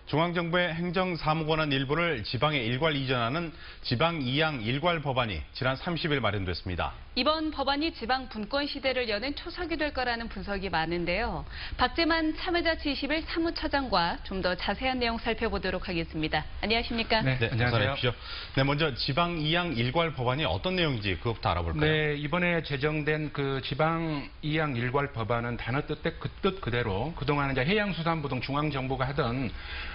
중앙정부의 행정사무권한 일부를 지방에 일괄 이전하는 지방 이양 일괄 법안이 지난 30일 마련됐습니다. 이번 법안이 지방 분권 시대를 여는 초석이 될 거라는 분석이 많은데요. 박재만 참여자치 21 사무처장과 좀 더 자세한 내용 살펴보도록 하겠습니다. 안녕하십니까? 네, 안녕하세요. 네, 먼저 지방 이양 일괄 법안이 어떤 내용인지 그것부터 알아볼까요? 네, 이번에 제정된 그 지방 이양 일괄 법안은 단어 뜻 그대로 그동안 이제 해양수산부 등 중앙정부가 하던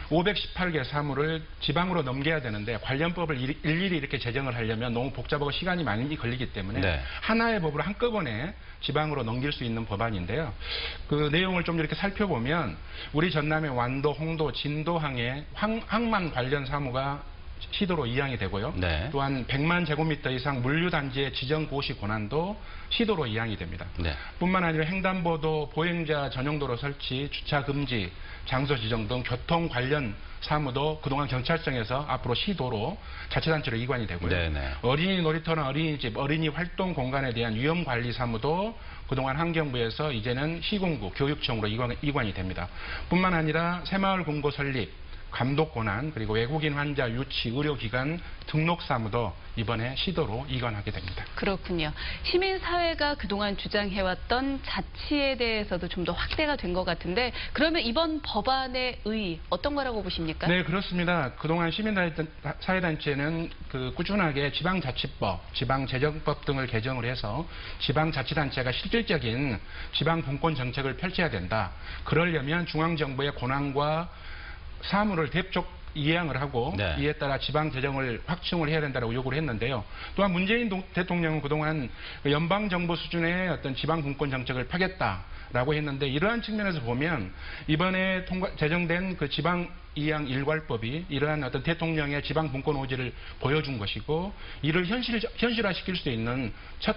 518개 사무를 지방으로 넘겨야 되는데 관련법을 일일이 이렇게 제정을 하려면 너무 복잡하고 시간이 많이 걸리기 때문에 네. 하나의 법으로 한꺼번에 지방으로 넘길 수 있는 법안인데요. 그 내용을 좀 이렇게 살펴보면 우리 전남의 완도, 홍도, 진도 항에 항만 관련 사무가 시도로 이양이 되고요. 네. 또한 100만 제곱미터 이상 물류단지의 지정 고시 권한도 시도로 이양이 됩니다. 네. 뿐만 아니라 횡단보도, 보행자 전용도로 설치, 주차 금지, 장소 지정 등 교통 관련 사무도 그동안 경찰청에서 앞으로 시도로 자치단체로 이관이 되고요. 네네. 어린이 놀이터나 어린이집, 어린이 활동 공간에 대한 위험관리 사무도 그동안 환경부에서 이제는 시군구, 교육청으로 이관이 됩니다. 뿐만 아니라 새마을 금고 설립, 감독 권한, 그리고 외국인 환자 유치, 의료기관 등록 사무도 이번에 시도로 이관하게 됩니다. 그렇군요. 시민사회가 그동안 주장해왔던 자치에 대해서도 좀 더 확대가 된 것 같은데 그러면 이번 법안의 의의 어떤 거라고 보십니까? 네, 그렇습니다. 그동안 시민사회단체는 꾸준하게 지방자치법, 지방재정법 등을 개정을 해서 지방자치단체가 실질적인 지방분권 정책을 펼쳐야 된다. 그러려면 중앙정부의 권한과 사무를 대폭 이양을 하고 네. 이에 따라 지방 재정을 확충을 해야 된다고 요구를 했는데요. 또한 문재인 대통령은 그동안 연방정부 수준의 어떤 지방 분권 정책을 펴겠다라고 했는데 이러한 측면에서 보면 이번에 제정된 그 지방 이양 일괄법이 이러한 어떤 대통령의 지방 분권 의지를 보여준 것이고 이를 현실화시킬 수 있는 첫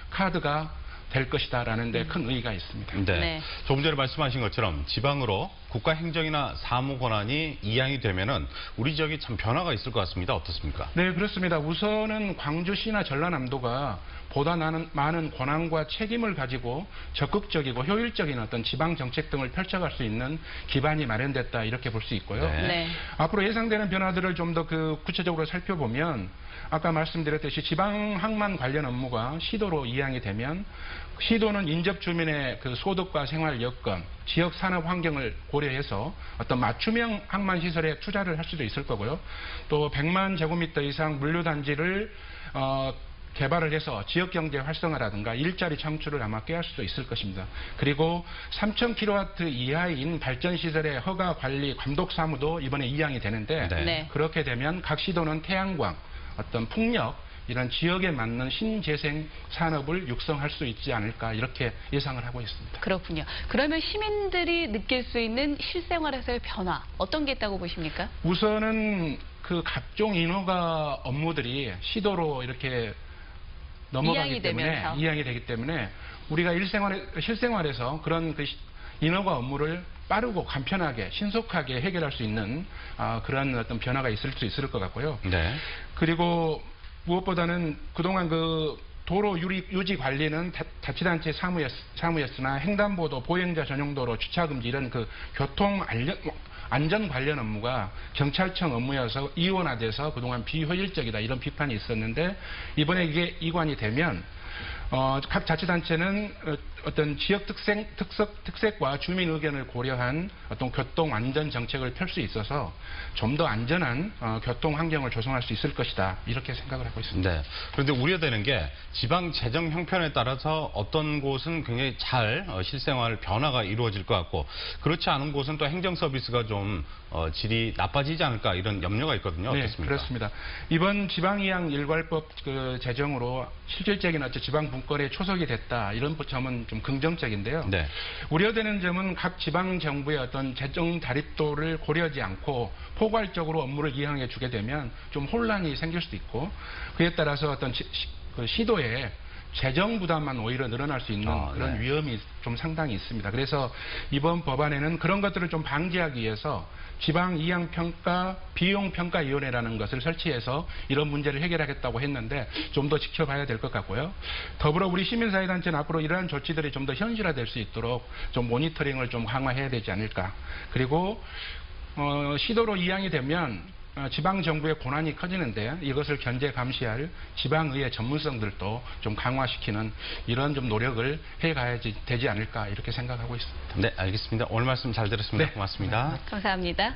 카드가 될 것이다라는 데 큰 의의가 있습니다. 네. 네. 조금 전에 말씀하신 것처럼 지방으로 국가 행정이나 사무 권한이 이양이 되면은 우리 지역이 참 변화가 있을 것 같습니다. 어떻습니까? 네, 그렇습니다. 우선은 광주시나 전라남도가 보다 많은 권한과 책임을 가지고 적극적이고 효율적인 어떤 지방 정책 등을 펼쳐갈 수 있는 기반이 마련됐다 이렇게 볼 수 있고요. 네. 네. 앞으로 예상되는 변화들을 좀 더 구체적으로 살펴보면 아까 말씀드렸듯이 지방 항만 관련 업무가 시도로 이양이 되면 시도는 인접 주민의 그 소득과 생활 여건, 지역 산업 환경을 고려해서 어떤 맞춤형 항만 시설에 투자를 할 수도 있을 거고요. 또 100만 제곱미터 이상 물류단지를 개발을 해서 지역경제 활성화라든가 일자리 창출을 아마 꾀할 수도 있을 것입니다. 그리고 3,000kW 이하인 발전시설의 허가 관리 감독 사무도 이번에 이양이 되는데 네. 네. 그렇게 되면 각 시도는 태양광, 어떤 풍력, 이런 지역에 맞는 신재생 산업을 육성할 수 있지 않을까 이렇게 예상을 하고 있습니다. 그렇군요. 그러면 시민들이 느낄 수 있는 실생활에서의 변화 어떤 게 있다고 보십니까? 우선은 그 각종 인허가 업무들이 시도로 이렇게 넘어가기 이양이 때문에 되면서. 이양이 되기 때문에 우리가 실생활에서 그런 그 인허가 업무를 빠르고 간편하게 신속하게 해결할 수 있는 그런 어떤 변화가 있을 수 있을 것 같고요. 네. 그리고 무엇보다는 그동안 그 도로 유지 관리는 자치단체 사무였으나 횡단보도, 보행자 전용도로, 주차금지 이런 그 교통 안전 관련 업무가 경찰청 업무여서 이원화돼서 그동안 비효율적이다 이런 비판이 있었는데 이번에 이게 이관이 되면 각 자치단체는 어떤 지역 특색과 주민 의견을 고려한 어떤 교통 안전 정책을 펼 수 있어서 좀 더 안전한 교통 환경을 조성할 수 있을 것이다 이렇게 생각을 하고 있습니다. 네. 그런데 우려되는 게 지방 재정 형편에 따라서 어떤 곳은 굉장히 잘 실생활 변화가 이루어질 것 같고 그렇지 않은 곳은 또 행정 서비스가 좀 질이 나빠지지 않을까 이런 염려가 있거든요. 어떻습니까? 네, 그렇습니다. 이번 지방이양 일괄법 제정으로 실질적인 어떤 지방 분권에 초석이 됐다 이런 점은 좀 긍정적인데요. 네. 우려되는 점은 각 지방 정부의 어떤 재정 자립도를 고려하지 않고 포괄적으로 업무를 이양해 주게 되면 좀 혼란이 생길 수도 있고 그에 따라서 어떤 시도에 재정 부담만 오히려 늘어날 수 있는 그런 네. 위험이 좀 상당히 있습니다. 그래서 이번 법안에는 그런 것들을 좀 방지하기 위해서 지방 이양 평가 비용 평가 위원회라는 것을 설치해서 이런 문제를 해결하겠다고 했는데 좀 더 지켜봐야 될 것 같고요. 더불어 우리 시민사회단체는 앞으로 이러한 조치들이 좀 더 현실화될 수 있도록 좀 모니터링을 좀 강화해야 되지 않을까. 그리고 시도로 이양이 되면 지방 정부의 권한이 커지는데 이것을 견제 감시할 지방의회 전문성들도 좀 강화시키는 이런 좀 노력을 해가야지 되지 않을까 이렇게 생각하고 있습니다. 네, 알겠습니다. 오늘 말씀 잘 들었습니다. 네. 고맙습니다. 감사합니다.